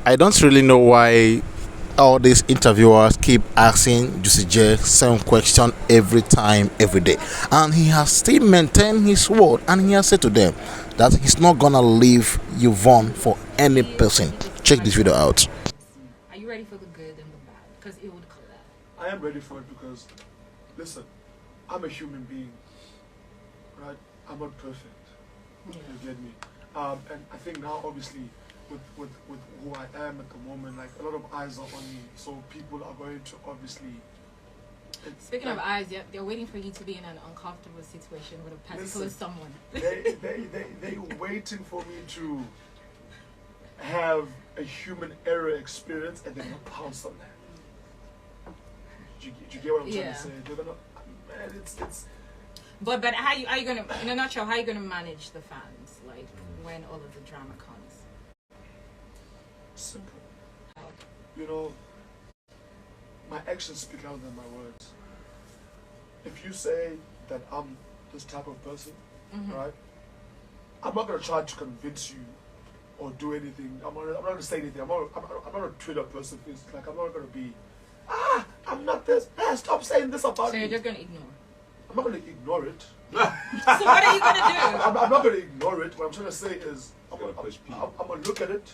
I don't really know why all these interviewers keep asking Juicy J same question every time, every day. And he has still maintained his word and he has said to them that he's not gonna leave Yvonne for any person. Check this video out. Are you ready for the good and the bad? Because it would collapse. I am ready for it because, listen, I'm a human being, right? I'm not perfect. You get me? And I think now, obviously, with who I am at the moment, like a lot of eyes are on me, so people are going to obviously. Speaking of eyes, they're waiting for you to be in an uncomfortable situation with a particular someone. They're waiting for me to have a human error experience and then pounce on that. Do you get what I'm trying to say? They're gonna, man, it's. But how you gonna, in a nutshell, how are you gonna manage the fans, like when all of the drama comes? Simple. You know, my actions speak louder than my words. If you say that I'm this type of person, right? I'm not gonna try to convince you or do anything. I'm not gonna say anything. I'm not a Twitter person. Like I'm not gonna be, I'm not this. Stop saying this about me. So you're just gonna ignore. I'm not gonna ignore it. So what are you gonna do? I'm not gonna ignore it. What I'm trying to say is, I'm gonna look at it,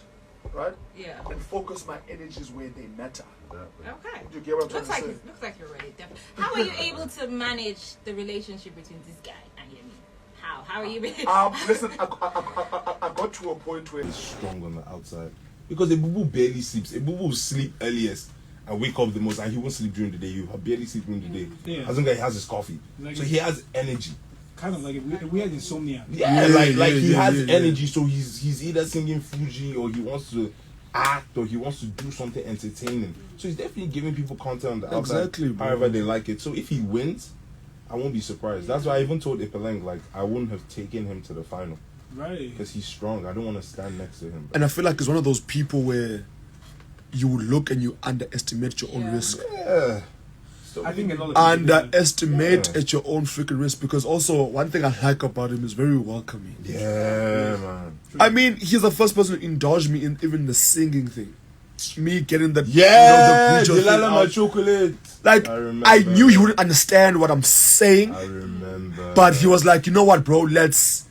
right? Yeah. And focus my energies where they matter. Okay. Do you get what I'm trying to say? Looks like you're ready. Definitely. How are you able to manage the relationship between this guy and Yemi? How are you able? Listen, I got to a point where he's strong on the outside because a boo barely sleeps. A boo will sleep earliest and wake up the most, and he won't sleep during the day. He will barely sleep during the day. Yeah. As long as he has his coffee, like so he has energy. Kind of like we had insomnia. Yeah, he has energy. So he's either singing Fuji or he wants to act or he wants to do something entertaining. So he's definitely giving people content on the outside, exactly, however they like it. So if he wins, I won't be surprised. That's why I even told Ipeleng, like, I wouldn't have taken him to the final. Right. Because he's strong. I don't want to stand next to him. And I feel like it's one of those people where you look and you underestimate your own risk. Yeah. So I think a lot of underestimate at your own freaking risk, because also one thing I like about him is very welcoming. Yeah, man. I mean, he's the first person to indulge me in even the singing thing. Me getting that, Delala my chocolate. Like I knew he wouldn't understand what I'm saying. I remember. But he was like, you know what, bro? Let's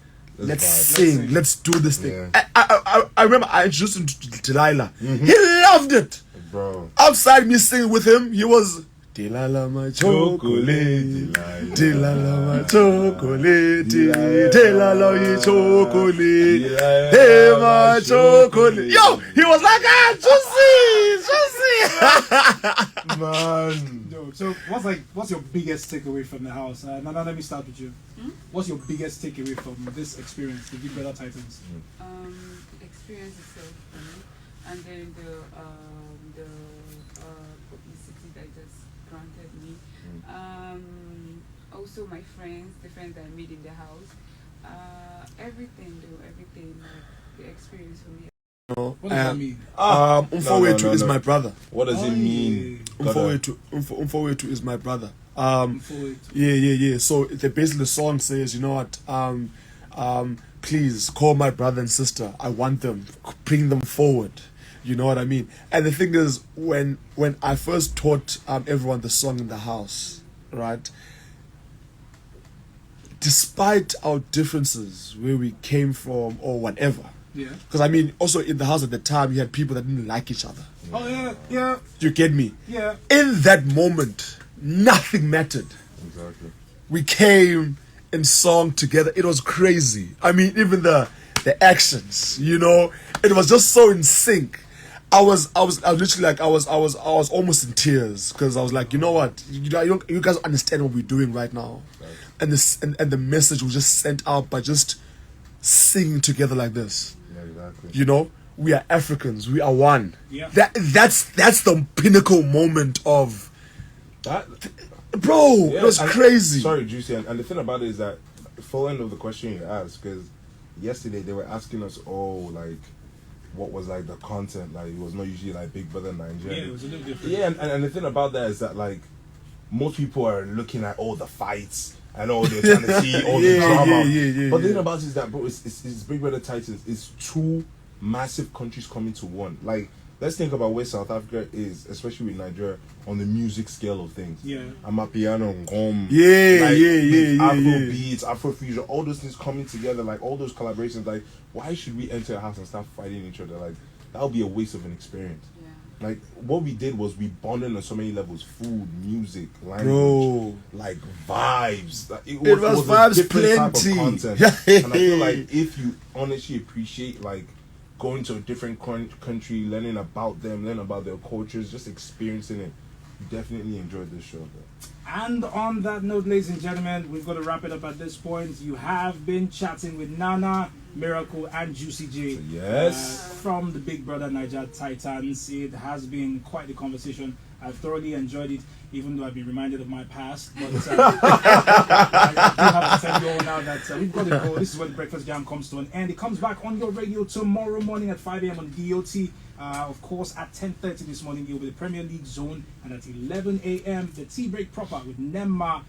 sing. Let's do this thing. Yeah. I remember I introduced him to Delilah. He loved it, bro. Outside me singing with him, he was Delilah my chocolate, Delilah my chocolate, Delilah my chocolate, hey my chocolate. Yo, he was like, juicy. Man. Yo, so what's your biggest takeaway from the house? Now let me start with you. What's your biggest takeaway from this experience, the Bbtitan? The experience itself for me, and then the publicity that it has granted me. Also my friends, the friends that I made in the house. Everything, like, the experience for me. What does that mean? Umfowethu is my brother. What does it mean? Umfowethu is my brother. Yeah. So basically the song says, you know what? Please call my brother and sister. I want them. Bring them forward. You know what I mean? And the thing is, when I first taught everyone the song in the house, right? Despite our differences, where we came from or whatever. Yeah. Because I mean, also in the house at the time, you had people that didn't like each other. Oh yeah. You get me? Yeah. In that moment, nothing mattered. Exactly. We came and sung together. It was crazy. I mean, even the actions, you know, it was just so in sync. I was literally like, I was almost in tears, because I was like, you know what, you guys understand what we're doing right now, right. And the message was just sent out by just singing together like this. Yeah, exactly. You know, we are Africans, we are one. Yeah. That's the pinnacle moment of that, bro. Yeah, it was crazy. Sorry, Juicy, and the thing about it is that, following of the question you asked, because yesterday they were asking us all, like, what was like the content, like it was not usually like Big Brother Nigeria. Yeah, it was a little different. Yeah, and the thing about that is that, like, most people are looking at all the fights and all they're trying to see all the drama. But the thing about it is that, bro, it's Big Brother Titans. It's two massive countries coming to one. Like, let's think about where South Africa is, especially with Nigeria, on the music scale of things. Yeah. Amapiano, Afro beats, Afro fusion, all those things coming together, like all those collaborations. Like, why should we enter a house and start fighting each other? Like, that would be a waste of an experience. Yeah. Like, what we did was we bonded on so many levels: food, music, language, like vibes. Like, it was vibes a different type plenty. of content. And I feel like if you honestly appreciate, like, going to a different country, learning about them, learning about their cultures, just experiencing it, you definitely enjoyed this show. Though. And on that note, ladies and gentlemen, we've got to wrap it up at this point. You have been chatting with Nana, Miracle, and Juicy J. Yes. From the Big Brother Titans. It has been quite the conversation. I've thoroughly enjoyed it, even though I've been reminded of my past. But I do have to tell you all now that we've got to go. This is when the Breakfast Jam comes to an end. It comes back on your radio tomorrow morning at 5 a.m. on DOT. Of course, at 10:30 this morning, you'll be the Premier League Zone. And at 11 a.m., the Tea Break proper with Nemma,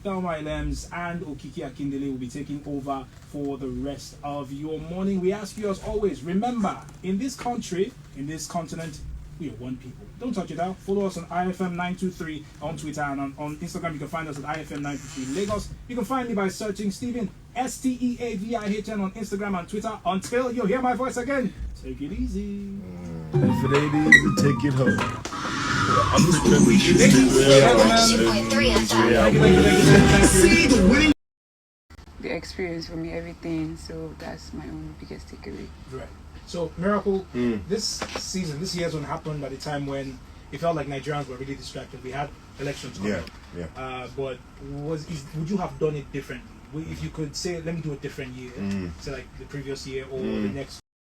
Thelma Elems, and Okiki Akindele will be taking over for the rest of your morning. We ask you, as always, remember, in this country, in this continent, we are one people. Don't touch it out. Follow us on IFM923 on Twitter, and on Instagram you can find us at IFM923 Lagos. You can find me by searching Stephen STEAVIHN on Instagram and Twitter. Until you hear my voice again, take it easy. If it ain't easy, take it home. The experience for me, everything. So that's my own biggest takeaway. Right. So, Miracle, this season, this year's one happened at a time when it felt like Nigerians were really distracted. We had elections coming up. But would you have done it differently? If you could say, let me do a different year, say like the previous year or the next